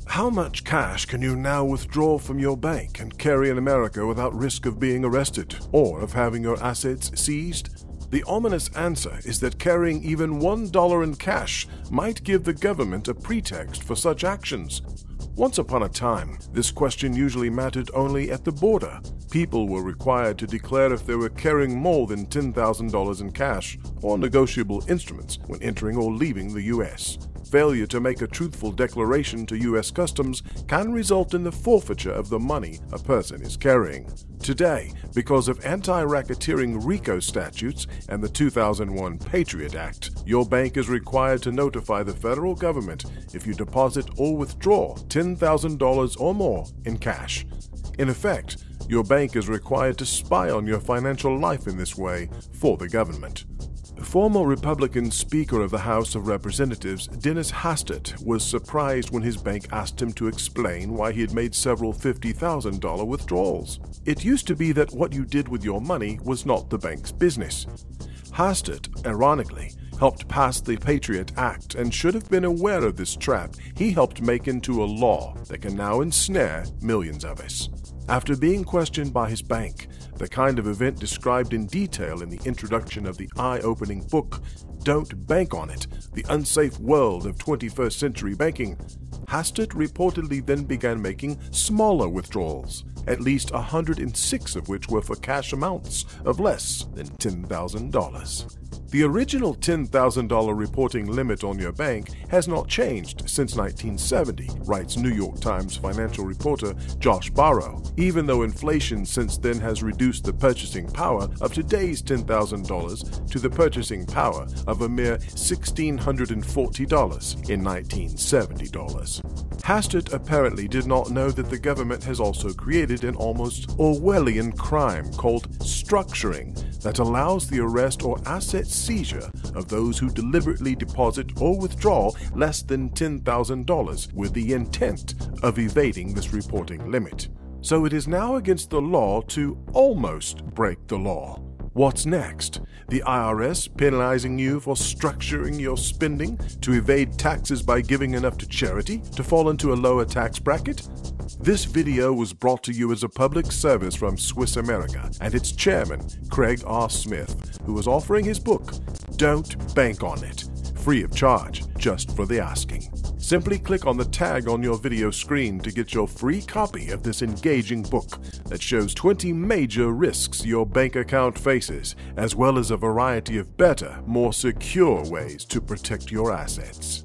How much cash can you now withdraw from your bank and carry in America without risk of being arrested or of having your assets seized? The ominous answer is that carrying even $1 in cash might give the government a pretext for such actions. Once upon a time, this question usually mattered only at the border. People were required to declare if they were carrying more than $10,000 in cash or negotiable instruments when entering or leaving the U.S. Failure to make a truthful declaration to U.S. Customs can result in the forfeiture of the money a person is carrying. Today, because of anti-racketeering RICO statutes and the 2001 Patriot Act, your bank is required to notify the federal government if you deposit or withdraw $10,000 or more in cash. In effect, your bank is required to spy on your financial life in this way for the government. Former Republican Speaker of the House of Representatives Dennis Hastert was surprised when his bank asked him to explain why he had made several $50,000 withdrawals. It used to be that what you did with your money was not the bank's business. Hastert, ironically, helped pass the Patriot Act and should have been aware of this trap he helped make into a law that can now ensnare millions of us. After being questioned by his bank, the kind of event described in detail in the introduction of the eye-opening book, Don't Bank on It, The Unsafe World of 21st Century Banking, Hastert reportedly then began making smaller withdrawals, at least 106 of which were for cash amounts of less than $10,000. The original $10,000 reporting limit on your bank has not changed since 1970, writes New York Times financial reporter Josh Barrow, even though inflation since then has reduced the purchasing power of today's $10,000 to the purchasing power of a mere $1,640 in 1970 dollars. Hastert apparently did not know that the government has also created an almost Orwellian crime called structuring that allows the arrest or asset seizure of those who deliberately deposit or withdraw less than $10,000 with the intent of evading this reporting limit. So it is now against the law to almost break the law. What's next? The IRS penalizing you for structuring your spending to evade taxes by giving enough to charity to fall into a lower tax bracket? This video was brought to you as a public service from Swiss America and its chairman, Craig R. Smith, who was offering his book, Don't Bank on It, free of charge, just for the asking. Simply click on the tag on your video screen to get your free copy of this engaging book that shows 20 major risks your bank account faces, as well as a variety of better, more secure ways to protect your assets.